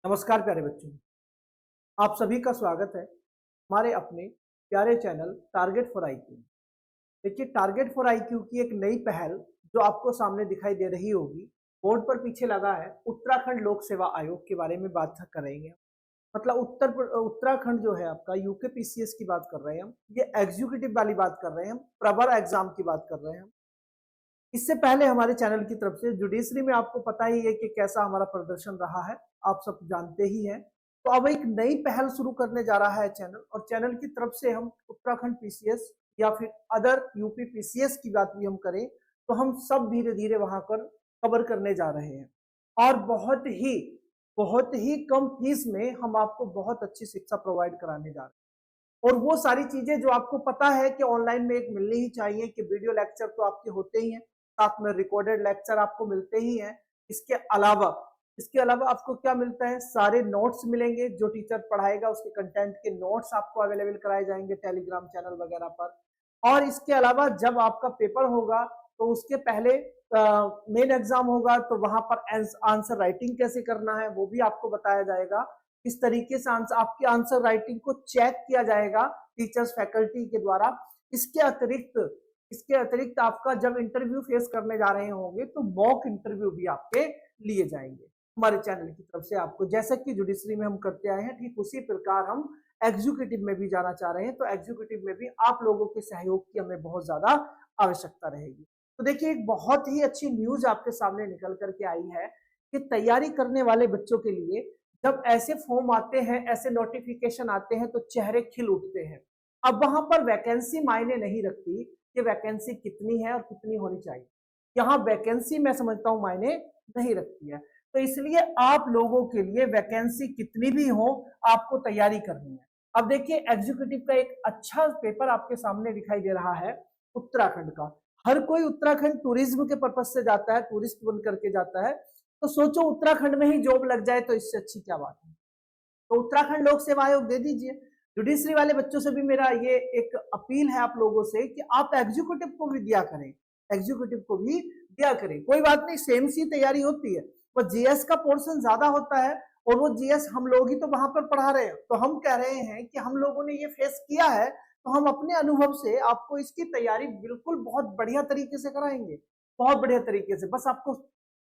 नमस्कार प्यारे बच्चों, आप सभी का स्वागत है हमारे अपने प्यारे चैनल टारगेट फॉर आईक्यू। देखिए, टारगेट फॉर आईक्यू की एक नई पहल जो आपको सामने दिखाई दे रही होगी, बोर्ड पर पीछे लगा है। उत्तराखंड लोक सेवा आयोग के बारे में बात करेंगे। मतलब उत्तराखंड जो है आपका यूकेपीसीएस की बात कर रहे हैं हम। ये एग्जीक्यूटिव वाली बात कर रहे हैं हम, प्रवर एग्जाम की बात कर रहे हैं हम। इससे पहले हमारे चैनल की तरफ से जुडिशरी में आपको पता ही है कि कैसा हमारा प्रदर्शन रहा है, आप सब जानते ही हैं। तो अब एक नई पहल शुरू करने जा रहा है चैनल, और चैनल की तरफ से हम उत्तराखंड पीसीएस या फिर अदर यूपी पीसीएस की बात भी हम करें तो हम सब धीरे धीरे वहां पर कवर करने जा रहे हैं। और बहुत ही कम फीस में हम आपको बहुत अच्छी शिक्षा प्रोवाइड कराने जा रहे हैं। और वो सारी चीजें जो आपको पता है कि ऑनलाइन में एक मिलनी ही चाहिए, कि वीडियो लेक्चर तो आपके होते ही हैं, साथ में रिकॉर्डेड लेक्चर आपको मिलते ही हैं। इसके अलावा आपको क्या मिलता है, सारे नोट्स मिलेंगे। जो टीचर पढ़ाएगा उसके कंटेंट के नोट्स आपको अवेलेबल कराए जाएंगे टेलीग्राम चैनल वगैरह पर। और इसके अलावा जब आपका पेपर होगा तो उसके पहले मेन एग्जाम होगा, तो वहां पर आंसर राइटिंग कैसे करना है वो भी आपको बताया जाएगा। किस तरीके से आपकी आंसर राइटिंग को चेक किया जाएगा टीचर्स फैकल्टी के द्वारा। इसके अतिरिक्त आपका जब इंटरव्यू फेस करने जा रहे होंगे तो मॉक इंटरव्यू भी आपके लिए जाएंगे हमारे चैनल की तरफ से आपको। जैसे कि जुडिशरी में हम करते आए हैं, ठीक उसी प्रकार हम एग्जीक्यूटिव में भी जाना चाह रहे हैं। तो एग्जीक्यूटिव में भी आप लोगों के सहयोग की हमें बहुत ज्यादा आवश्यकता रहेगी। तो देखिए, एक बहुत ही अच्छी न्यूज आपके सामने निकल करके आई है कि तैयारी करने वाले बच्चों के लिए जब ऐसे फॉर्म आते हैं, ऐसे नोटिफिकेशन आते हैं, तो चेहरे खिल उठते हैं। अब वहां पर वैकेंसी मायने नहीं रखती कि वैकेंसी कितनी है और कितनी होनी चाहिए। यहाँ वैकेंसी मैं समझता हूँ मायने नहीं रखती है। तो इसलिए आप लोगों के लिए वैकेंसी कितनी भी हो, आपको तैयारी करनी है। अब देखिए, एग्जीक्यूटिव का एक अच्छा पेपर आपके सामने दिखाई दे रहा है उत्तराखंड का। हर कोई उत्तराखंड टूरिज्म के पर्पज से जाता है, टूरिस्ट बन करके जाता है। तो सोचो उत्तराखंड में ही जॉब लग जाए तो इससे अच्छी क्या बात है। तो उत्तराखंड लोक सेवा आयोग दे दीजिए। जुडिशरी वाले बच्चों से भी मेरा ये एक अपील है आप लोगों से कि आप एग्जीक्यूटिव को भी दिया करें, एग्जीक्यूटिव को भी दिया करें। कोई बात नहीं, सेम सी तैयारी होती है, वो जीएस का पोर्शन ज्यादा होता है, और वो जीएस हम लोग ही तो वहां पर पढ़ा रहे हैं। तो हम कह रहे हैं कि हम लोगों ने ये फेस किया है, तो हम अपने अनुभव से आपको इसकी तैयारी बिल्कुल बहुत बढ़िया तरीके से कराएंगे, बहुत बढ़िया तरीके से। बस आपको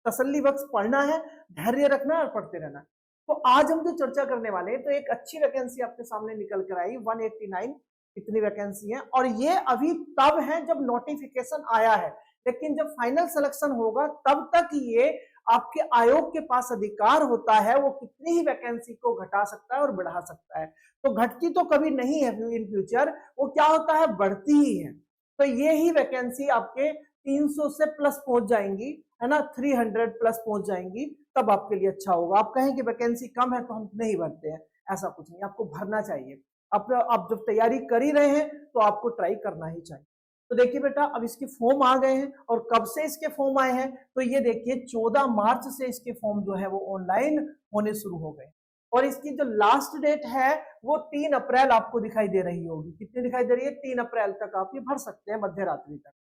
तसल्ली बख्श पढ़ना है, धैर्य रखना है और पढ़ते रहना है। तो आज हम जो चर्चा करने वाले हैं, तो एक अच्छी वैकेंसी आपके सामने निकल कर आई, 189 इतनी वैकेंसी है। और ये अभी तब है जब नोटिफिकेशन आया है, लेकिन जब फाइनल सिलेक्शन होगा तब तक ये आपके आयोग के पास अधिकार होता है, वो कितनी ही वैकेंसी को घटा सकता है और बढ़ा सकता है। तो घटती तो कभी नहीं है इन फ्यूचर, वो क्या होता है, बढ़ती ही है। तो ये ही वैकेंसी आपके 300 से प्लस पहुंच जाएंगी, है ना, 300 प्लस पहुंच जाएंगी, तब आपके लिए अच्छा होगा। आप कहें कि वैकेंसी कम है तो हम नहीं भरते हैं, ऐसा कुछ नहीं, आपको भरना चाहिए। आप जब तैयारी कर ही रहे हैं तो आपको ट्राई करना ही चाहिए। तो देखिए बेटा, अब इसके फॉर्म आ गए हैं, और कब से इसके फॉर्म आए हैं, तो ये देखिए 14 मार्च से इसके फॉर्म जो है वो ऑनलाइन होने शुरू हो गए। और इसकी जो लास्ट डेट है वो 3 अप्रैल आपको दिखाई दे रही होगी। कितनी दिखाई दे रही है, 3 अप्रैल तक आप ये भर सकते हैं, मध्य रात्रि तक।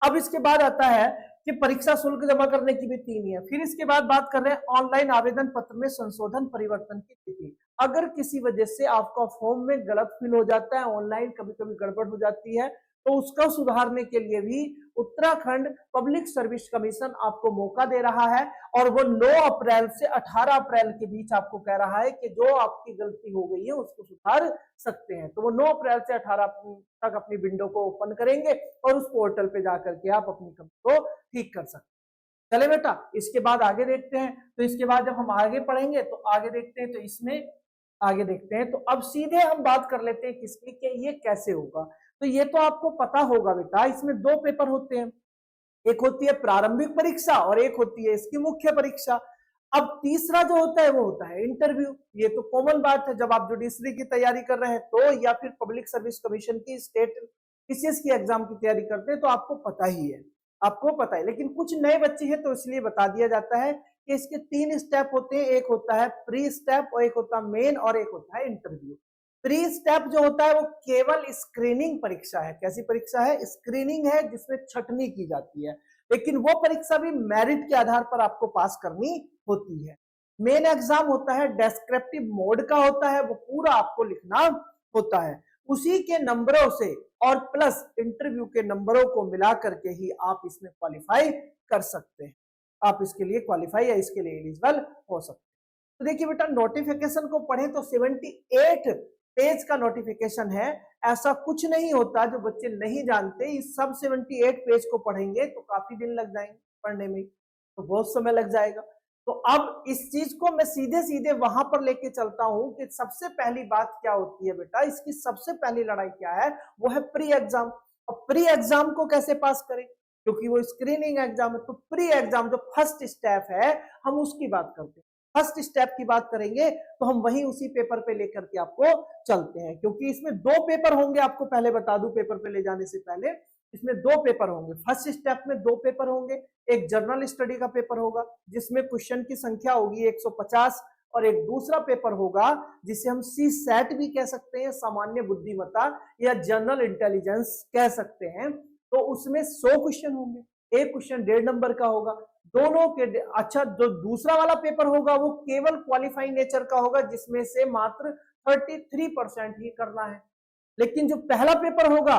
अब इसके बाद आता है कि परीक्षा शुल्क जमा करने की भी 3 ही है। फिर इसके बाद बात कर रहे हैं ऑनलाइन आवेदन पत्र में संशोधन परिवर्तन की तिथि। अगर किसी वजह से आपका फॉर्म में गलत फिल हो जाता है, ऑनलाइन कभी कभी गड़बड़ हो जाती है, तो उसका सुधारने के लिए भी उत्तराखंड पब्लिक सर्विस कमीशन आपको मौका दे रहा है। और वो 9 अप्रैल से 18 अप्रैल के बीच आपको कह रहा है कि जो आपकी गलती हो गई है उसको सुधार सकते हैं। तो वो 9 अप्रैल से 18 तक अपनी विंडो को ओपन करेंगे, और उस पोर्टल पे जाकर के आप अपनी कमी को ठीक कर सकते हैं। चले बेटा, इसके बाद आगे देखते हैं। तो इसके बाद जब हम आगे पढ़ेंगे तो आगे देखते हैं, तो इसमें आगे देखते हैं। तो अब सीधे हम बात कर लेते हैं किसकी, कि ये कैसे होगा। तो ये तो आपको पता होगा बेटा, इसमें 2 पेपर होते हैं, एक होती है प्रारंभिक परीक्षा और एक होती है इसकी मुख्य परीक्षा। अब तीसरा जो होता है वो होता है इंटरव्यू। ये तो कॉमन बात है, जब आप जुडिशरी की तैयारी कर रहे हैं तो, या फिर पब्लिक सर्विस कमीशन की, स्टेट पीसीएस की एग्जाम की तैयारी करते हैं, तो आपको पता ही है, आपको पता है। लेकिन कुछ नए बच्चे हैं तो इसलिए बता दिया जाता है कि इसके 3 स्टेप होते हैं। एक होता है प्री स्टेप, और एक होता है मेन, और एक होता है इंटरव्यू। प्री स्टेप जो होता है वो केवल स्क्रीनिंग परीक्षा है। कैसी परीक्षा है, स्क्रीनिंग है, जिसमें छटनी की जाती है। लेकिन वो परीक्षा भी मेरिट के आधार पर आपको पास करनी होती है। मेन एग्जाम होता है डेस्क्रिप्टिव मोड का होता है, वो पूरा आपको लिखना होता है। उसी के नंबरों से और प्लस इंटरव्यू के नंबरों को मिला करके ही आप इसमें क्वालिफाई कर सकते हैं, आप इसके लिए क्वालिफाई या इसके लिए एलिजिबल हो सकते हैं। तो देखिए बेटा, नोटिफिकेशन को पढ़ें तो 78 पेज का नोटिफिकेशन है। ऐसा कुछ नहीं होता, जो बच्चे नहीं जानते, इस सब 78 पेज को पढ़ेंगे तो काफी दिन लग जाएंगे पढ़ने में, तो बहुत समय लग जाएगा। तो अब इस चीज को मैं सीधे सीधे वहां पर लेके चलता हूं कि सबसे पहली बात क्या होती है बेटा, इसकी सबसे पहली लड़ाई क्या है, वो है प्री एग्जाम। और प्री एग्जाम को कैसे पास करें, क्योंकि वो स्क्रीनिंग एग्जाम है। तो प्री एग्जाम जो फर्स्ट स्टेप है, हम उसकी बात करते हैं। फर्स्ट स्टेप की बात करेंगे तो हम वही उसी पेपर पे लेकर के आपको चलते हैं, क्योंकि इसमें 2 पेपर होंगे, आपको पहले बता दूं पेपर पे ले जाने से पहले, इसमें 2 पेपर होंगे। फर्स्ट स्टेप में 2 पेपर होंगे, एक जनरल स्टडी का पेपर होगा जिसमें क्वेश्चन की संख्या होगी 150, और एक दूसरा पेपर होगा जिसे हम सी सेट भी कह सकते हैं, सामान्य बुद्धिमत्ता या जनरल इंटेलिजेंस कह सकते हैं। तो उसमें 100 क्वेश्चन होंगे, एक क्वेश्चन 1.5 नंबर का होगा दोनों के। अच्छा, जो दूसरा वाला पेपर होगा वो केवल क्वालिफाइंग नेचर का होगा, जिसमें से मात्र 33% ही करना है। लेकिन जो पहला पेपर होगा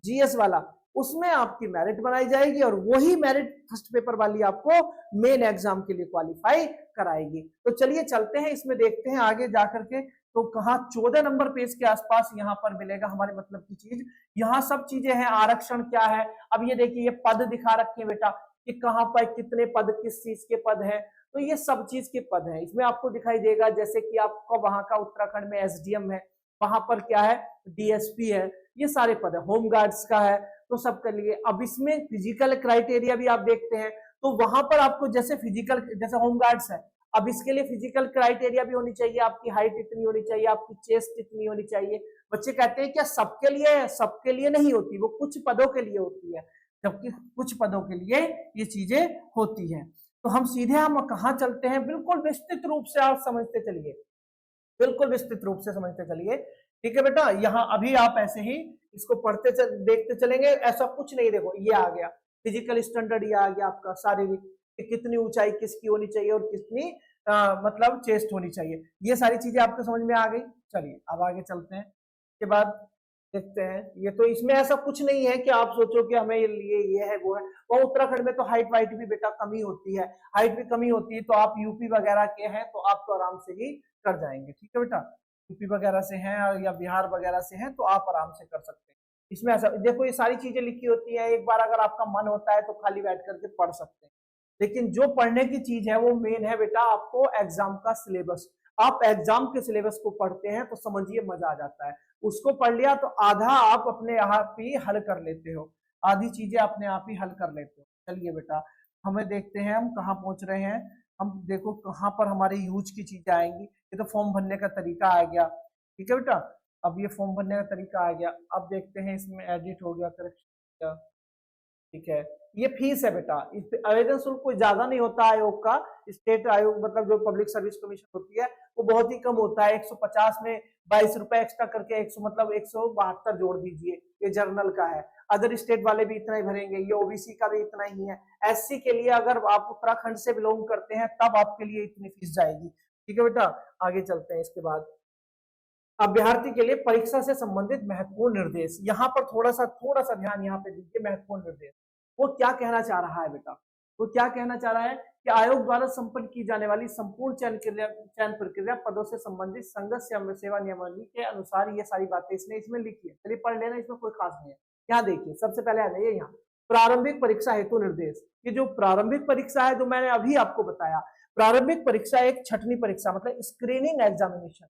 जीएस वाला, उसमें आपकी मेरिट बनाई जाएगी और वही मेरिट फर्स्ट पेपर वाली आपको मेन एग्जाम के लिए क्वालिफाई कराएगी। तो चलिए चलते हैं, इसमें देखते हैं आगे जाकर के। तो कहा 14 नंबर पेज के आसपास यहाँ पर मिलेगा हमारे मतलब की चीज। यहाँ सब चीजें हैं, आरक्षण क्या है। अब ये देखिए, ये पद दिखा रखे हैं बेटा कि कहाँ पर कितने पद, किस चीज के पद हैं। तो ये सब चीज के पद हैं, इसमें आपको दिखाई देगा। जैसे कि आपको वहां का उत्तराखंड में एसडीएम है, वहां पर क्या है, डीएसपी है, ये सारे पद है। होमगार्ड्स का है, तो सबके लिए। अब इसमें फिजिकल क्राइटेरिया भी आप देखते हैं, तो वहां पर आपको जैसे फिजिकल, जैसे होमगार्ड्स है, अब इसके लिए फिजिकल क्राइटेरिया भी होनी चाहिए, आपकी हाइट इतनी होनी चाहिए, आपकी चेस्ट इतनी होनी चाहिए। बच्चे कहते हैं क्या सबके लिए? सबके लिए नहीं होती, वो कुछ पदों के लिए होती है, जबकि कुछ पदों के लिए ये चीजें होती हैं। तो हम सीधे हम कहाँ चलते हैं, बिल्कुल विस्तृत रूप से आप समझते चलिए, बिल्कुल विस्तृत रूप से समझते चलिए। ठीक है बेटा, यहाँ अभी आप ऐसे ही इसको पढ़ते देखते चलेंगे, ऐसा कुछ नहीं। देखो ये आ गया फिजिकल स्टैंडर्ड, ये आ गया आपका शारीरिक, कितनी ऊंचाई किसकी होनी चाहिए और कितनी मतलब चेस्ट होनी चाहिए, ये सारी चीजें आपको समझ में आ गई। चलिए अब आगे चलते हैं। इसके बाद देखते हैं, ये तो इसमें ऐसा कुछ नहीं है कि आप सोचो कि हमें ये है वो है। वो उत्तराखंड में तो हाइट वाइट भी बेटा कमी होती है, हाइट भी कमी होती है, तो आप यूपी वगैरह के हैं तो आप तो आराम से ही कर जाएंगे। ठीक है बेटा, यूपी वगैरह से हैं या बिहार वगैरह से हैं तो आप आराम से कर सकते हैं। इसमें ऐसा देखो, ये सारी चीजें लिखी होती है, एक बार अगर आपका मन होता है तो खाली बैठ करके पढ़ सकते हैं। लेकिन जो पढ़ने की चीज है वो मेन है बेटा, आपको एग्जाम का सिलेबस। आप एग्जाम के सिलेबस को पढ़ते हैं तो समझिए मजा आ जाता है। उसको पढ़ लिया तो आधा आप अपने आप ही हल कर लेते हो, आधी चीजें अपने आप ही हल कर लेते हो। चलिए बेटा, हमें देखते हैं हम कहाँ पहुंच रहे हैं। हम देखो कहाँ पर हमारे यूज की चीजें आएंगी। ये तो फॉर्म भरने का तरीका आ गया। ठीक है बेटा, अब ये फॉर्म भरने का तरीका आ गया। अब देखते हैं इसमें एडिट हो गया, करेक्शन। ठीक है, ये फीस है बेटा, इस पे आवेदन शुल्क कोई ज्यादा नहीं होता आयोग का। स्टेट आयोग मतलब जो पब्लिक सर्विस कमीशन होती है वो बहुत ही कम होता है। 150 में 22 रुपए एक्स्ट्रा करके 100 मतलब 172 जोड़ दीजिए, ये जर्नल का है। अदर स्टेट वाले भी इतना ही भरेंगे, ये ओबीसी का भी इतना ही है। एससी के लिए अगर आप उत्तराखंड से बिलोंग करते हैं तब आपके लिए इतनी फीस जाएगी। ठीक है बेटा, आगे चलते हैं। इसके बाद अभ्यर्थी के लिए परीक्षा से संबंधित महत्वपूर्ण निर्देश, यहाँ पर थोड़ा सा ध्यान यहाँ पे दीजिए। महत्वपूर्ण निर्देश वो क्या कहना चाह रहा है बेटा, वो क्या कहना चाह रहा है कि आयोग द्वारा संपन्न की जाने वाली संपूर्ण चयन प्रक्रिया पदों से संबंधित संघ सेवा नियमावली के अनुसार, ये सारी बातें इसने इसमें लिखी है। चलिए पढ़ लेना, इसमें कोई खास नहीं है। यहाँ देखिए, सबसे पहले आ जाइए यहाँ प्रारंभिक परीक्षा हेतु निर्देश। ये जो प्रारंभिक परीक्षा है जो मैंने अभी आपको बताया, प्रारंभिक परीक्षा एक छठवीं परीक्षा मतलब स्क्रीनिंग एग्जामिनेशन,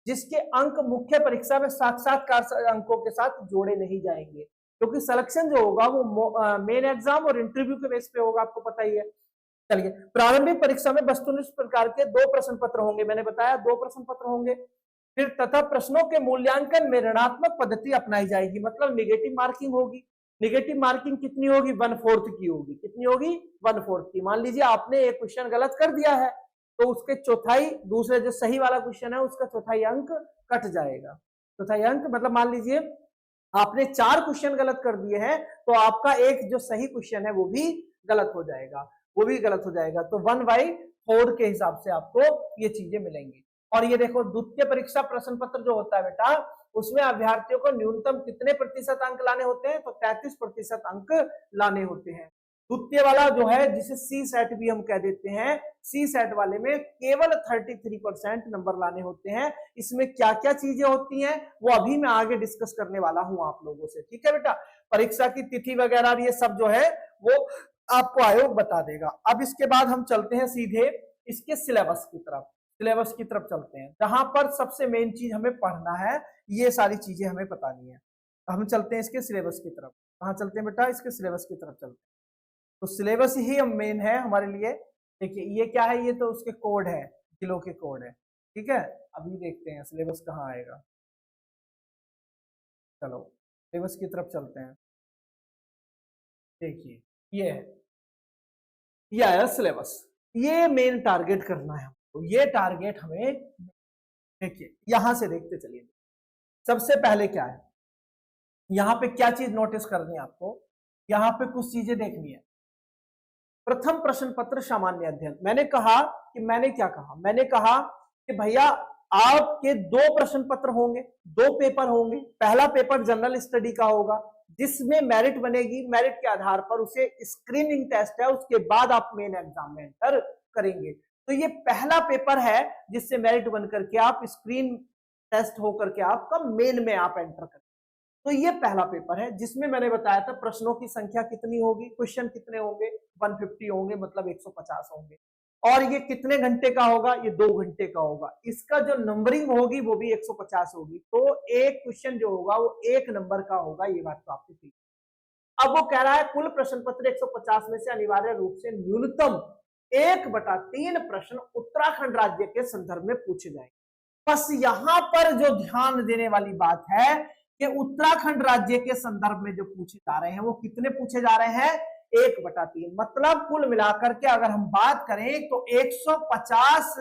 जिसके अंक मुख्य परीक्षा में साक्षात्कार अंकों के साथ जोड़े नहीं जाएंगे, क्योंकि सिलेक्शन जो होगा वो मेन एग्जाम और इंटरव्यू के बेस पे होगा, आपको पता ही है। चलिए, प्रारंभिक परीक्षा में वस्तुनिष्ठ प्रकार के 2 प्रश्न पत्र होंगे, मैंने बताया 2 प्रश्न पत्र होंगे। फिर तथा प्रश्नों के मूल्यांकन में ऋणात्मक पद्धति अपनाई जाएगी, मतलब निगेटिव मार्किंग होगी। निगेटिव मार्किंग कितनी होगी? 1/4 की होगी। कितनी होगी? 1/4 की। मान लीजिए आपने एक क्वेश्चन गलत कर दिया है तो उसके चौथाई, दूसरे जो सही वाला क्वेश्चन है उसका चौथाई अंक कट जाएगा। चौथाई अंक मतलब मान लीजिए आपने 4 क्वेश्चन गलत कर दिए हैं तो आपका एक जो सही क्वेश्चन है वो भी गलत हो जाएगा, वो भी गलत हो जाएगा। तो 1/4 स्कोर के हिसाब से आपको ये चीजें मिलेंगी। और ये देखो द्वितीय परीक्षा प्रश्न पत्र जो होता है बेटा, उसमें अभ्यर्थियों को न्यूनतम कितने प्रतिशत अंक लाने होते हैं, तो 33% अंक लाने होते हैं। द्वितीय वाला जो है जिसे सी सेट भी हम कह देते हैं, सी सेट वाले में केवल 33% नंबर लाने होते हैं। इसमें क्या क्या चीजें होती हैं वो अभी मैं आगे डिस्कस करने वाला हूं आप लोगों से, ठीक है बेटा। परीक्षा की तिथि वगैरह ये सब जो है वो आपको आयोग बता देगा। अब इसके बाद हम चलते हैं सीधे इसके सिलेबस की तरफ, सिलेबस की तरफ चलते हैं, जहां पर सबसे मेन चीज हमें पढ़ना है, ये सारी चीजें हमें बतानी है। हम चलते हैं इसके सिलेबस की तरफ। कहां चलते हैं बेटा, इसके सिलेबस की तरफ चलते हैं। तो सिलेबस ही हम मेन है हमारे लिए। देखिए ये क्या है, ये तो उसके कोड है, जिलों के कोड है, ठीक है। अभी देखते हैं सिलेबस कहाँ आएगा। चलो सिलेबस की तरफ चलते हैं। देखिए ये है, ये आया सिलेबस। ये मेन टारगेट करना है हमको, ये टारगेट हमें, देखिए यहां से देखते चलिए। सबसे पहले क्या है, यहां पे क्या चीज नोटिस करनी है आपको, यहां पे कुछ चीजें देखनी है। प्रथम प्रश्न पत्र सामान्य अध्ययन, मैंने कहा कि मैंने कहा कि भैया आपके 2 प्रश्न पत्र होंगे, 2 पेपर होंगे। पहला पेपर जनरल स्टडी का होगा जिसमें मेरिट बनेगी, मेरिट के आधार पर उसे स्क्रीनिंग टेस्ट है, उसके बाद आप मेन एग्जाम में एंटर करेंगे। तो ये पहला पेपर है जिससे मेरिट बन करके आप स्क्रीन टेस्ट होकर के आपका मेन में आप एंटर करेंगे। तो ये पहला पेपर है जिसमें मैंने बताया था प्रश्नों की संख्या कितनी होगी, क्वेश्चन कितने होंगे, 150 होंगे, मतलब 150 होंगे। और ये कितने घंटे का होगा, ये 2 घंटे का होगा। इसका जो नंबरिंग होगी वो भी 150 होगी। तो एक क्वेश्चन जो होगा वो 1 नंबर का होगा, ये बात तो आपको ठीक। अब वो कह रहा है कुल प्रश्न पत्र 150 में से अनिवार्य रूप से न्यूनतम 1/3 प्रश्न उत्तराखंड राज्य के संदर्भ में पूछे जाएंगे। बस यहां पर जो ध्यान देने वाली बात है कि उत्तराखंड राज्य के संदर्भ में जो पूछे जा रहे हैं वो कितने पूछे जा रहे हैं, 1/3। मतलब कुल मिलाकर के अगर हम बात करें तो 150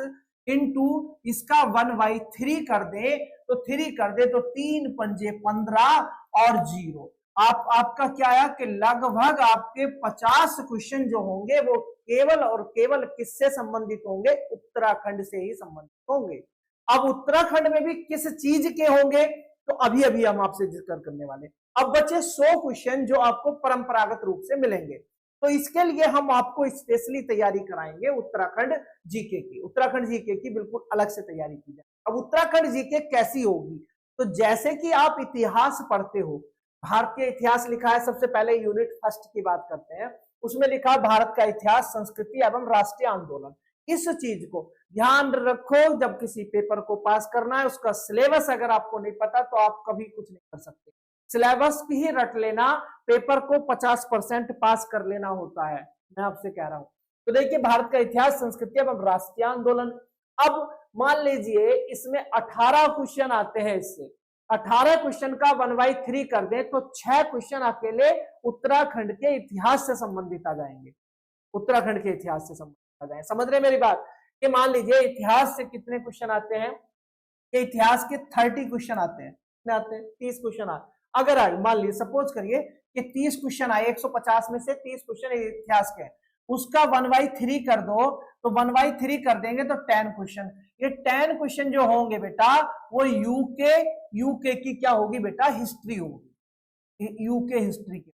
इंटू इसका 1/3 कर दे, तो 3 कर दे तो 3 पंजे 15 और 0। आपका क्या आया कि लगभग आपके 50 क्वेश्चन जो होंगे वो केवल और केवल किससे संबंधित होंगे, उत्तराखंड से ही संबंधित होंगे। अब उत्तराखंड में भी किस चीज के होंगे, तो अभी अभी हम आपसे जिक्र करने वाले। अब बचे 100 क्वेश्चन जो आपको परंपरागत रूप से मिलेंगे। तो इसके लिए हम आपको स्पेशली तैयारी कराएंगे उत्तराखंड जीके की। उत्तराखंड जीके की बिल्कुल अलग से तैयारी की जाए। अब उत्तराखंड जीके कैसी होगी, तो जैसे कि आप इतिहास पढ़ते हो, भारतीय इतिहास लिखा है, सबसे पहले यूनिट फर्स्ट की बात करते हैं, उसमें लिखा भारत का इतिहास, संस्कृति एवं राष्ट्रीय आंदोलन। इस चीज को ध्यान रखो, जब किसी पेपर को पास करना है उसका सिलेबस अगर आपको नहीं पता तो आप कभी कुछ नहीं कर सकते। सिलेबस ही रट लेना, पेपर को 50% पास कर लेना होता है, मैं आपसे कह रहा हूं। तो देखिए भारत का इतिहास, संस्कृति एवं राष्ट्रीय आंदोलन। अब मान लीजिए इसमें 18 क्वेश्चन आते हैं, इससे 18 क्वेश्चन का 1/3 कर दें तो 6 क्वेश्चन अकेले उत्तराखंड के इतिहास से संबंधित आ जाएंगे, उत्तराखंड के इतिहास से संबंधित आ जाएंगे। समझ रहे मेरी बात, कि मान लीजिए इतिहास से कितने क्वेश्चन आते हैं, कि इतिहास के 30 क्वेश्चन आते हैं, कितने आते हैं, 30 क्वेश्चन आते। अगर आए मान लीजिए सपोज करिए कि 30 क्वेश्चन आए, 150 में से 30 क्वेश्चन इतिहास के, उसका 1/3 कर दो, तो 1/3 कर देंगे तो 10 क्वेश्चन। ये 10 क्वेश्चन जो होंगे बेटा वो यूके की क्या होगी बेटा, हिस्ट्री होगी, यूके हिस्ट्री की।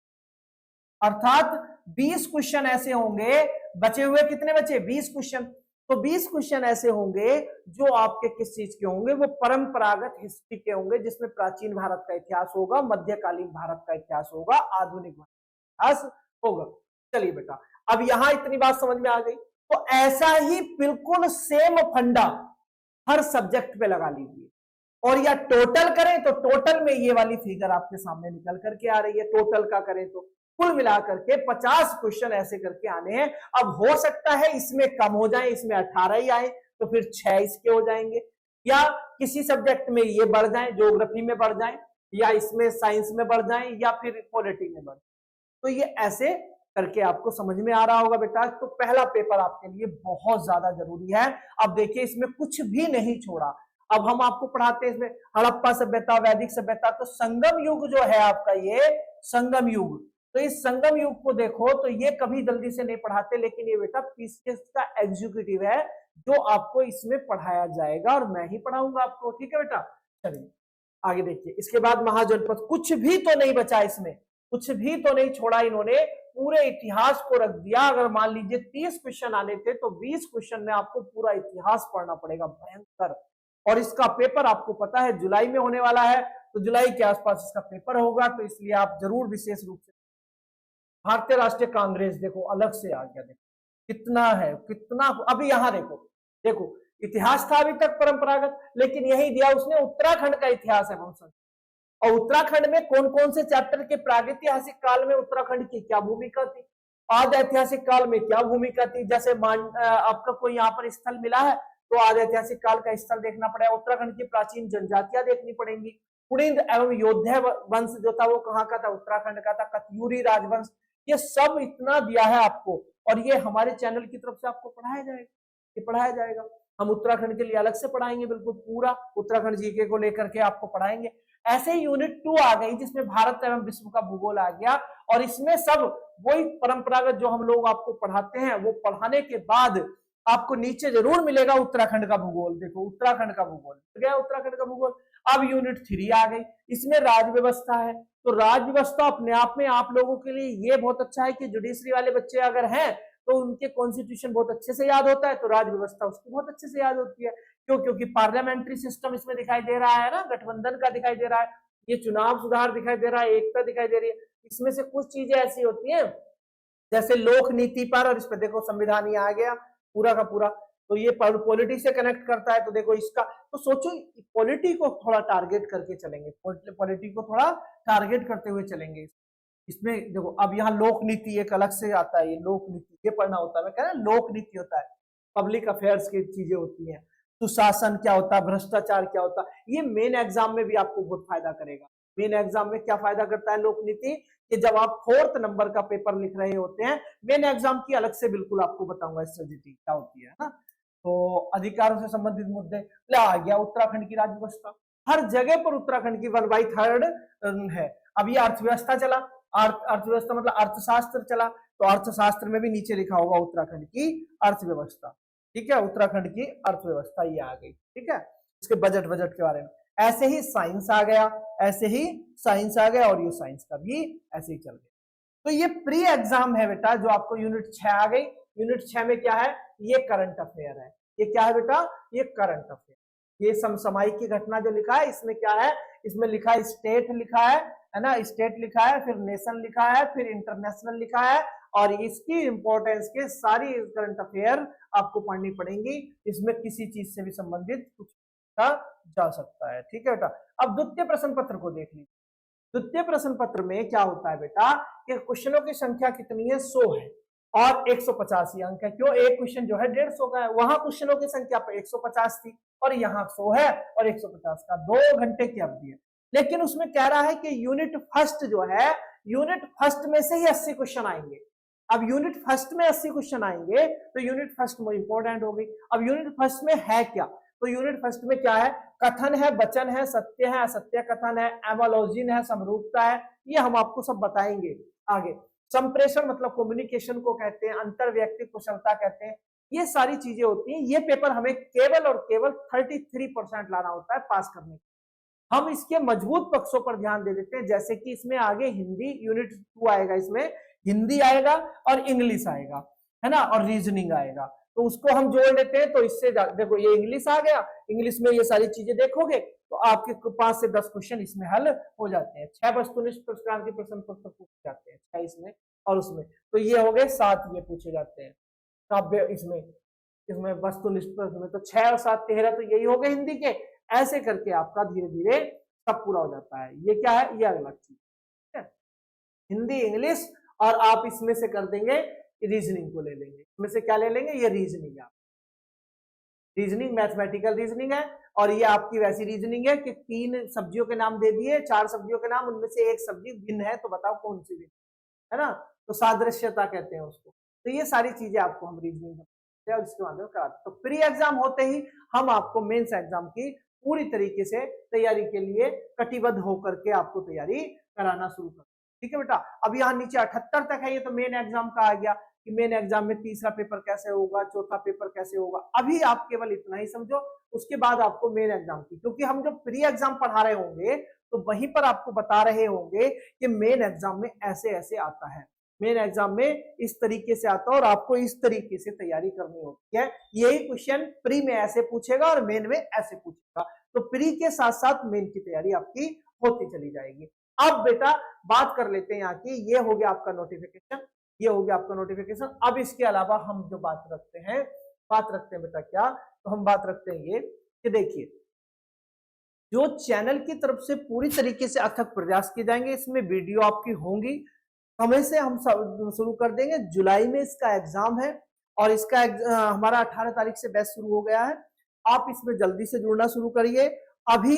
अर्थात 20 क्वेश्चन ऐसे होंगे, बचे हुए कितने बचे, 20 क्वेश्चन। तो 20 क्वेश्चन ऐसे होंगे जो आपके किस चीज के होंगे, वो परंपरागत हिस्ट्री के होंगे, जिसमें प्राचीन भारत का इतिहास होगा, मध्यकालीन भारत का इतिहास होगा, आधुनिक इतिहास होगा। चलिए बेटा अब यहां इतनी बात समझ में आ गई। तो ऐसा ही बिल्कुल सेम फंडा हर सब्जेक्ट पे लगा लीजिए, और या टोटल करें तो टोटल में ये वाली फिगर आपके सामने निकल करके आ रही है। टोटल का करें तो कुल मिलाकर के 50 क्वेश्चन ऐसे करके आने हैं। अब हो सकता है इसमें कम हो जाए, इसमें 18 ही आए तो फिर 6 इसके हो जाएंगे, या किसी सब्जेक्ट में ये बढ़ जाए, ज्योग्राफी में बढ़ जाए, या इसमें साइंस में बढ़ जाए, या फिर पॉलिटी में बढ़ जाए। तो ये ऐसे करके आपको समझ में आ रहा होगा बेटा। तो पहला पेपर आपके लिए बहुत ज्यादा जरूरी है। अब देखिए इसमें कुछ भी नहीं छोड़ा। अब हम आपको पढ़ाते हैं इसमें हड़प्पा सभ्यता, वैदिक सभ्यता, तो संगम युग जो है आपका, ये संगम युग, तो इस संगम युग को देखो तो ये कभी जल्दी से नहीं पढ़ाते, लेकिन ये बेटा पीसीएस का एग्जीक्यूटिव है जो आपको इसमें पढ़ाया जाएगा और मैं ही पढ़ाऊंगा आपको। ठीक है बेटा, चलिए आगे देखिए। इसके बाद महाजनपद, कुछ भी तो नहीं बचा इसमें, कुछ भी तो नहीं छोड़ा इन्होंने, पूरे इतिहास को रख दिया। अगर मान लीजिए 30 क्वेश्चन आने थे तो 20 क्वेश्चन में आपको पूरा इतिहास पढ़ना पड़ेगा, भयंकर। और इसका पेपर आपको पता है जुलाई में होने वाला है, तो जुलाई के आसपास इसका पेपर होगा, तो इसलिए आप जरूर विशेष रूप से। भारतीय राष्ट्रीय कांग्रेस देखो अलग से आ गया, देखो कितना है, कितना। अभी यहां देखो, देखो इतिहास था अभी तक परंपरागत, लेकिन यही दिया उसने उत्तराखंड का इतिहास है वंशज। और उत्तराखंड में कौन कौन से चैप्टर के प्रागैतिहासिक काल में उत्तराखंड की क्या भूमिका थी, आदि ऐतिहासिक काल में क्या भूमिका थी। जैसे आपका कोई यहाँ पर स्थल मिला है तो आदि ऐतिहासिक काल का स्थल देखना पड़ेगा, उत्तराखंड की प्राचीन जनजातियां देखनी पड़ेंगी। कुणिंद एवं योद्धा वंश जो था वो कहाँ का था, उत्तराखंड का था। कत्यूरी राजवंश, ये सब इतना दिया है आपको, और ये हमारे चैनल की तरफ से आपको पढ़ाया जाएगा, ये पढ़ाया जाएगा। हम उत्तराखंड के लिए अलग से पढ़ाएंगे, बिल्कुल पूरा उत्तराखंड जीके को लेकर के आपको पढ़ाएंगे। ऐसे ही यूनिट 2 आ गई जिसमें भारत एवं विश्व का भूगोल आ गया, और इसमें सब वही परंपरागत जो हम लोग आपको पढ़ाते हैं वो पढ़ाने के बाद आपको नीचे जरूर मिलेगा उत्तराखंड का भूगोल। देखो उत्तराखंड का भूगोल गया, उत्तराखंड का भूगोल। अब यूनिट 3 आ गई, इसमें राज व्यवस्था है। तो राज व्यवस्था अपने आप में आप लोगों के लिए ये बहुत अच्छा है कि जुडिशरी वाले बच्चे अगर हैं तो उनके कॉन्स्टिट्यूशन बहुत अच्छे से याद होता है, तो राज व्यवस्था उसको बहुत अच्छे से याद होती है। क्यों? क्योंकि पार्लियामेंट्री सिस्टम इसमें दिखाई दे रहा है ना, गठबंधन का दिखाई दे रहा है, ये चुनाव सुधार दिखाई दे रहा है, एकता दिखाई दे रही है। इसमें से कुछ चीजें ऐसी होती हैं जैसे लोक नीति पर, और इस पर देखो संविधान ही आ गया पूरा का पूरा, तो ये पॉलिटी से कनेक्ट करता है। तो देखो इसका, तो सोचो पॉलिटी को थोड़ा टारगेट करके चलेंगे, पॉलिटी को थोड़ा टारगेट करते हुए चलेंगे। इसमें देखो अब यहाँ लोक नीति एक अलग से आता है, ये लोक नीति ये पढ़ना होता है। मैं कह रहा लोक नीति होता है, पब्लिक अफेयर्स की चीजें होती हैं। सुशासन क्या होता है, भ्रष्टाचार क्या होता है, ये मेन एग्जाम में भी आपको बहुत फायदा करेगा। मेन एग्जाम में क्या फायदा करता है लोक नीति, कि जब आप 4th नंबर का पेपर लिख रहे होते हैं, मेन एग्जाम की अलग से बिल्कुल आपको बताऊंगा स्ट्रेटेजी क्या होती है ना। तो अधिकारों से संबंधित मुद्दे आ गया, उत्तराखंड की राज्य व्यवस्था, हर जगह पर उत्तराखंड की 1/3 है। अब ये अर्थव्यवस्था चला, अर्थव्यवस्था मतलब अर्थशास्त्र चला, तो अर्थशास्त्र में भी नीचे लिखा होगा उत्तराखंड की अर्थव्यवस्था। ठीक है, उत्तराखंड की अर्थव्यवस्था ये आ गई। ठीक है, इसके बजट के बारे में। ऐसे ही साइंस आ गया, ऐसे ही साइंस आ गया, और ये साइंस का भी ऐसे ही चल गया। तो ये प्री एग्जाम है बेटा, जो आपको यूनिट 6 आ गई। यूनिट 6 में क्या है, ये करंट अफेयर है। ये क्या है बेटा, ये करंट अफेयर। ये समसामयिक की घटना जो लिखा है, इसमें क्या है, इसमें लिखा है स्टेट लिखा है ना, स्टेट लिखा है, फिर नेशन लिखा है, फिर इंटरनेशनल लिखा है, और इसकी इंपॉर्टेंस के सारी करंट अफेयर आपको पढ़नी पड़ेंगी। इसमें किसी चीज से भी संबंधित कुछ जा सकता है। ठीक है बेटा, अब द्वितीय प्रश्न पत्र को देख लीजिए। द्वितीय प्रश्न पत्र में क्या होता है बेटा, कि क्वेश्चनों की संख्या कितनी है, 100 है, और 185 अंक है। क्यों, एक क्वेश्चन जो है 150 का है, वहां क्वेश्चनों की संख्या पर 150 थी, और यहाँ 100 है, और 150 का 2 घंटे की अवधि है। लेकिन उसमें कह रहा है कि यूनिट फर्स्ट जो है, यूनिट फर्स्ट में से ही 80 क्वेश्चन आएंगे। अब यूनिट फर्स्ट में 80 क्वेश्चन आएंगे, तो यूनिट फर्स्ट में इंपॉर्टेंट हो गई। अब यूनिट फर्स्ट में है क्या, तो यूनिट फर्स्ट में क्या है, कथन है, वचन है, सत्य है, असत्य कथन है, एमोलॉजिन है, समरूपता है, ये हम आपको सब बताएंगे आगे। संप्रेषण मतलब कम्युनिकेशन को कहते हैं, अंतर व्यक्तिक कुशलता कहते हैं, ये सारी चीजें होती हैं। ये पेपर हमें केवल और केवल 33% लाना होता है पास करने के। हम इसके मजबूत पक्षों पर ध्यान दे देते हैं, जैसे कि इसमें आगे हिंदी यूनिट 2 आएगा, इसमें हिंदी आएगा और इंग्लिश आएगा, है ना, और रीजनिंग आएगा, तो उसको हम जोड़ लेते हैं। तो इससे देखो ये इंग्लिश आ गया, इंग्लिश में ये सारी चीजें देखोगे तो आपके 5 से 10 क्वेश्चन इसमें हल हो जाते हैं। 6 वस्तुनिष्ठ प्रकार के प्रश्न पत्र पूछे जाते हैं, 6 इसमें और उसमें, तो ये हो गए 7 ये पूछे जाते हैं काव्य इसमें वस्तुनिष्ठ प्रश्न में। तो 6 और 7 13, तो यही हो गए हिंदी के। ऐसे करके आपका धीरे धीरे सब पूरा हो जाता है। ये क्या है, ये अगला चीज है, हिंदी इंग्लिश, और आप इसमें से कर देंगे रीजनिंग को ले लेंगे। इसमें से क्या ले लेंगे, ये रीजनिंग है, रीजनिंग मैथमेटिकल रीजनिंग है। और ये आपकी वैसी रीजनिंग है कि 3 सब्जियों के नाम दे दिए, 4 सब्जियों के नाम, उनमें से एक सब्जी भिन्न है, तो बताओ कौन सी भिन्न है ना, तो सादृश्यता कहते हैं उसको। तो ये सारी चीजें आपको हम रीजनिंग और इसके माध्यम कराते हैं। तो प्री एग्जाम होते ही हम आपको मेंस एग्जाम की पूरी तरीके से तैयारी के लिए कटिबद्ध होकर के आपको तैयारी कराना शुरू करते हैं। ठीक है बेटा। अब यहाँ नीचे 78 तक है, ये तो मेन एग्जाम का आ गया कि मेन एग्जाम में तीसरा पेपर कैसे होगा, चौथा पेपर कैसे होगा। अभी आप केवल इतना ही समझो, उसके बाद आपको मेन एग्जाम की, क्योंकि हम जब प्री एग्जाम पढ़ा रहे होंगे तो वहीं पर आपको बता रहे होंगे कि मेन एग्जाम में ऐसे ऐसे आता है, मेन एग्जाम में इस तरीके से आता है और आपको इस तरीके से तैयारी करनी होती है। यही क्वेश्चन प्री में ऐसे पूछेगा और मेन में ऐसे पूछेगा, तो प्री के साथ साथ मेन की तैयारी आपकी होती चली जाएगी। अब बेटा बात कर लेते हैं यहाँ की, ये हो गया आपका नोटिफिकेशन, ये हो गया आपका नोटिफिकेशन। अब इसके अलावा हम जो बात रखते हैं बेटा क्या, तो हम बात रखते हैं ये कि देखिए जो चैनल की तरफ से पूरी तरीके से अथक प्रयास किए जाएंगे, इसमें वीडियो आपकी होंगी, समय से हम शुरू कर देंगे। जुलाई में इसका एग्जाम है और इसका हमारा 18 तारीख से बैच शुरू हो गया है। आप इसमें जल्दी से जुड़ना शुरू करिए। अभी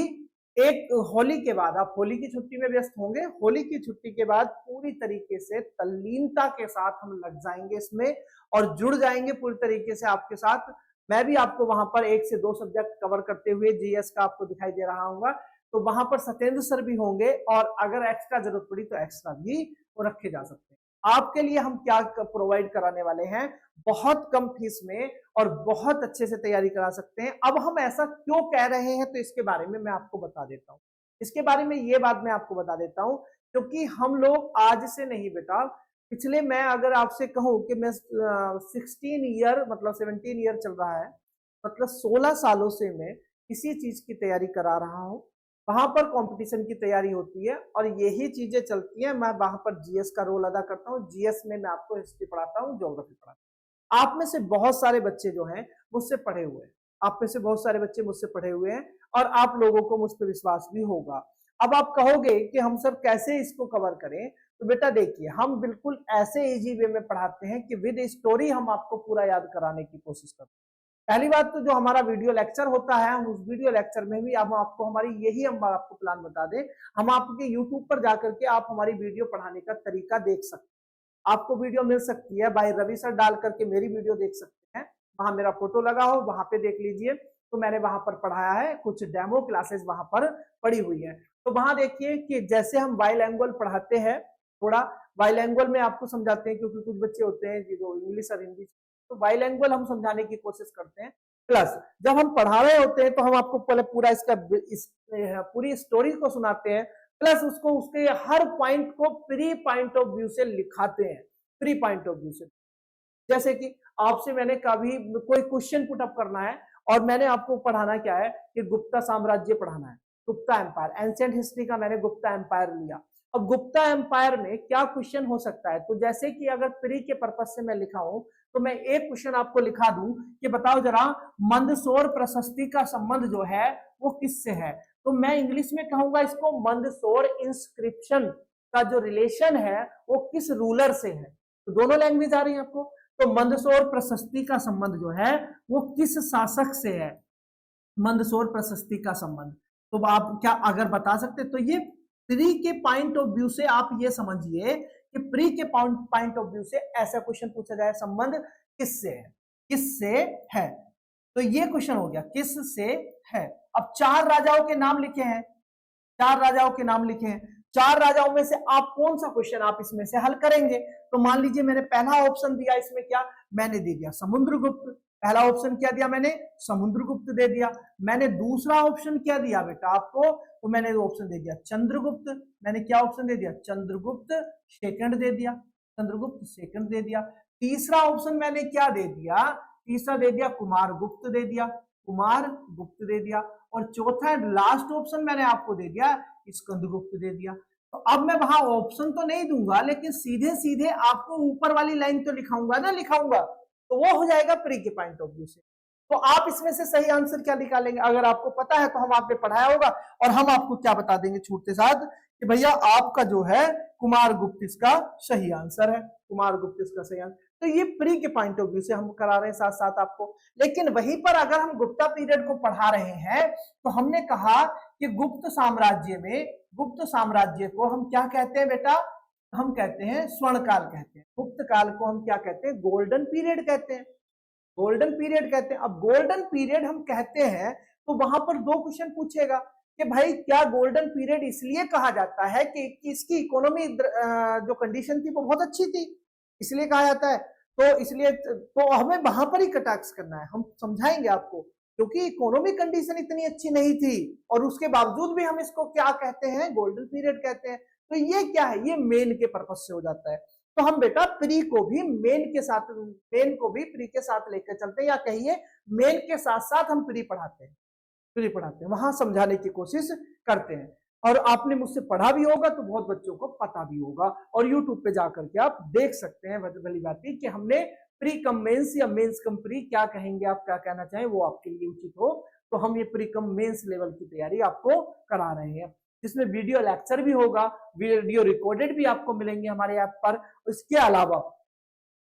एक होली के बाद आप होली की छुट्टी में व्यस्त होंगे, होली की छुट्टी के बाद पूरी तरीके से तल्लीनता के साथ हम लग जाएंगे इसमें और जुड़ जाएंगे पूरी तरीके से आपके साथ। मैं भी आपको वहां पर 1 से 2 सब्जेक्ट कवर करते हुए जीएस का आपको दिखाई दे रहा हूँ, तो वहां पर सत्येंद्र सर भी होंगे और अगर एक्स्ट्रा जरूरत पड़ी तो एक्स्ट्रा भी वो रखे जा सकते हैं। आपके लिए हम क्या प्रोवाइड कराने वाले हैं, बहुत कम फीस में और बहुत अच्छे से तैयारी करा सकते हैं। अब हम ऐसा क्यों कह रहे हैं तो इसके बारे में मैं आपको बता देता हूँ, इसके बारे में ये बात मैं आपको बता देता हूँ, क्योंकि हम लोग आज से नहीं बेटा, पिछले मैं अगर आपसे कहूं कि मैं 16 ईयर मतलब 17 ईयर चल रहा है, मतलब 16 सालों से मैं किसी चीज की तैयारी करा रहा हूं, वहां पर कंपटीशन की तैयारी होती है और यही चीजें चलती हैं। मैं वहां पर जीएस का रोल अदा करता हूं, जीएस में मैं आपको हिस्ट्री पढ़ाता हूं, ज्योग्राफी पढ़ाता हूं। आप में से बहुत सारे बच्चे जो हैं मुझसे पढ़े हुए हैं, आप में से बहुत सारे बच्चे मुझसे पढ़े हुए हैं और आप लोगों को मुझ पर विश्वास भी होगा। अब आप कहोगे कि हम सर कैसे इसको कवर करें, तो बेटा देखिए हम बिल्कुल ऐसे इजी वे में पढ़ाते हैं कि विद स्टोरी हम आपको पूरा याद कराने की कोशिश करते हैं। पहली बात तो जो हमारा वीडियो लेक्चर होता है, उस वीडियो लेक्चर में भी हम आपको हमारी यही हम आपको प्लान बता दें, हम आपके यूट्यूब पर जाकर के आप हमारी वीडियो पढ़ाने का तरीका देख सकते हैं। आपको वीडियो मिल सकती है बाय रवि सर डाल करके मेरी वीडियो देख सकते हैं, वहां मेरा फोटो लगा हो वहां पे देख लीजिए, तो मैंने वहां पर पढ़ाया है, कुछ डेमो क्लासेस वहां पर पड़ी हुई है। तो वहां देखिए कि जैसे हम बाइलैंग्वेज पढ़ाते हैं, थोड़ा बाइलैंग्वेज में आपको समझाते हैं, क्योंकि कुछ बच्चे होते हैं जो इंग्लिश और हिंदी, तो बाइलैंग्वेज हम समझाने की कोशिश करते हैं। प्लस जब हम पढ़ा रहे होते हैं तो हम आपको पहले पूरा पूरी स्टोरी को सुनाते हैं, प्लस उसको उसके हर पॉइंट को प्री पॉइंट ऑफ व्यू से लिखाते हैं, प्री पॉइंट ऑफ व्यू से। जैसे कि आपसे मैंने कभी कोई क्वेश्चन पुट अप करना है और मैंने आपको पढ़ाना क्या है कि गुप्ता साम्राज्य पढ़ाना है, गुप्ता एम्पायर, एंशिएंट हिस्ट्री का मैंने गुप्ता एम्पायर लिया। अब गुप्ता एम्पायर में क्या क्वेश्चन हो सकता है, तो जैसे कि अगर प्री के पर्पज से मैं लिखा हूं तो मैं एक क्वेश्चन आपको लिखा दूं कि बताओ जरा मंदसौर प्रशस्ति का संबंध जो है वो किससे है, तो मैं इंग्लिश में कहूंगा इसको मंदसौर इंस्क्रिप्शन का जो रिलेशन है वो किस रूलर से है। तो दोनों लैंग्वेज आ रही है आपको, तो मंदसौर प्रशस्ति का संबंध जो है वो किस शासक से है, मंदसौर प्रशस्ति का संबंध। तो आप क्या अगर बता सकते, तो ये प्री के पॉइंट ऑफ व्यू से आप ये समझिए कि प्री के पॉइंट ऑफ व्यू से ऐसा क्वेश्चन पूछा जाए, संबंध किससे है, किससे है, तो ये क्वेश्चन हो गया किससे है। अब 4 राजाओं के नाम लिखे हैं, 4 राजाओं के नाम लिखे हैं, 4 राजाओं में से आप कौन सा क्वेश्चन आप इसमें से हल करेंगे। तो मान लीजिए मैंने पहला ऑप्शन दिया, इसमें क्या मैंने दे दिया समुद्रगुप्त, पहला ऑप्शन क्या दिया मैंने समुद्रगुप्त दे दिया। मैंने दूसरा ऑप्शन क्या दिया बेटा आपको, तो मैंने ऑप्शन दे दिया चंद्रगुप्त, मैंने क्या ऑप्शन दे दिया चंद्रगुप्त सेकंड दे दिया, चंद्रगुप्त सेकंड दे दिया। तीसरा ऑप्शन मैंने क्या दे दिया, तीसरा दे दिया कुमारगुप्त दे दिया, कुमारगुप्त दे दिया। और चौथा एंड लास्ट ऑप्शन मैंने आपको दे दिया स्कंदगुप्त दे दिया। तो अब मैं वहां ऑप्शन तो नहीं दूंगा, लेकिन सीधे सीधे आपको ऊपर वाली लाइन तो लिखाऊंगा ना, लिखाऊंगा, तो वो हो जाएगा प्री के पॉइंट ऑफ व्यू से। तो आप इसमें से सही आंसर क्या निकालेंगे, अगर आपको पता है तो हम आपने पढ़ाया होगा और हम आपको क्या बता देंगे छूटते साथ कि भैया आपका जो है कुमारगुप्त इसका सही आंसर है, कुमारगुप्त इसका सही आंसर। तो ये प्री के पॉइंट ऑफ व्यू से हम करा रहे हैं साथ साथ आपको। लेकिन वहीं पर अगर हम गुप्ता पीरियड को पढ़ा रहे हैं तो हमने कहा कि गुप्त साम्राज्य में, गुप्त साम्राज्य को हम क्या कहते हैं बेटा, हम कहते हैं स्वर्णकाल कहते हैं, गुप्त काल को हम क्या कहते हैं गोल्डन पीरियड कहते हैं, गोल्डन पीरियड कहते हैं। अब गोल्डन पीरियड हम कहते हैं तो वहां पर 2 क्वेश्चन पूछेगा, कि भाई क्या गोल्डन पीरियड इसलिए कहा जाता है कि इसकी इकोनॉमी जो कंडीशन थी वो बहुत अच्छी थी, इसलिए कहा जाता है। तो इसलिए तो हमें वहां पर ही कटाक्ष करना है, हम समझाएंगे आपको, क्योंकि इकोनॉमिक कंडीशन इतनी अच्छी नहीं थी और उसके बावजूद भी हम इसको क्या कहते हैं, गोल्डन पीरियड कहते हैं। तो ये क्या है, ये मेन के पर्पज से हो जाता है। तो हम बेटा प्री को भी मेन के साथ, मेन को भी प्री के साथ लेकर चलते हैं, या कहिए मेन के साथ साथ हम प्री पढ़ाते हैं, प्री पढ़ाते हैं, वहां समझाने की कोशिश करते हैं। और आपने मुझसे पढ़ा भी होगा तो बहुत बच्चों को पता भी होगा, और यूट्यूब पे जाकर के आप देख सकते हैं भली भांति कि हमने प्री कम मेंस या मेंस कम प्री, क्या कहेंगे आप, क्या कहना चाहें वो आपके लिए उचित हो, तो हम ये प्री कम मेंस लेवल की तैयारी आपको करा रहे हैं, जिसमें वीडियो लेक्चर भी होगा, वीडियो रिकॉर्डेड भी आपको मिलेंगे हमारे ऐप पर। इसके अलावा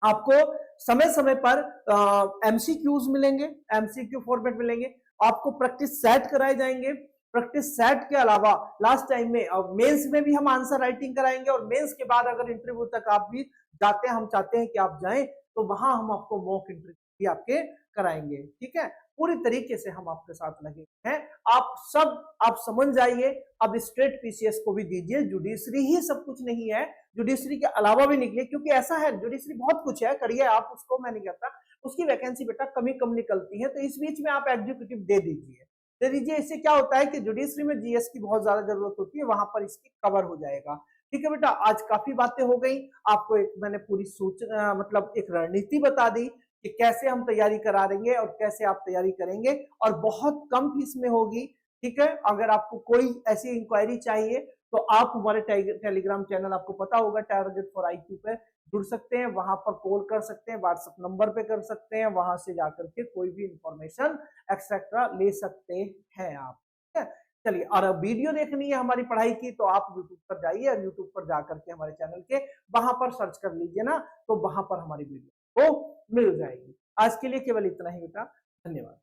आपको समय समय पर एमसीक्यूज मिलेंगे, एमसीक्यू फॉर्मेट मिलेंगे, आपको प्रैक्टिस सेट कराए जाएंगे। प्रैक्टिस सेट के अलावा लास्ट टाइम में मेंस में भी हम आंसर राइटिंग कराएंगे, और मेंस के बाद अगर इंटरव्यू तक आप भी जाते हैं, हम चाहते हैं कि आप जाएं, तो वहां हम आपको मॉक इंटरव्यू भी आपके कराएंगे। ठीक है, पूरी तरीके से हम आपके साथ लगे हैं। आप समझ जाइए। अब स्टेट पीसीएस को भी दीजिए, जुडिशरी ही सब कुछ नहीं है, जुडिशरी के अलावा भी निकले, क्योंकि ऐसा है जुडिशरी बहुत कुछ है, करिए आप उसको, मैं नहीं कहता, उसकी वैकेंसी बेटा कम निकलती है, तो इस बीच में आप एग्जीक्यूटिव दे दीजिए। इससे क्या होता है कि जुडिशरी में जीएस की बहुत ज्यादा जरूरत होती है, वहां पर इसकी कवर हो जाएगा। ठीक है बेटा, आज काफी बातें हो गई, आपको एक मैंने पूरी सूचना, मतलब एक रणनीति बता दी कि कैसे हम तैयारी करा देंगे और कैसे आप तैयारी करेंगे, और बहुत कम फीस में होगी। ठीक है, अगर आपको कोई ऐसी इंक्वायरी चाहिए तो आप हमारे टेलीग्राम चैनल, आपको पता होगा, टारगेट फॉर आईक्यू पे जुड़ सकते हैं, वहां पर कॉल कर सकते हैं, व्हाट्सएप नंबर पे कर सकते हैं, वहां से जाकर के कोई भी इंफॉर्मेशन एक्सेट्रा ले सकते हैं आप। ठीक है, चलिए, और वीडियो देखनी है हमारी पढ़ाई की तो आप यूट्यूब पर जाइए, और यूट्यूब पर जाकर के हमारे चैनल के वहां पर सर्च कर लीजिए ना, तो वहां पर हमारी वीडियो को मिल जाएगी। आज के लिए केवल इतना ही बेटा, धन्यवाद।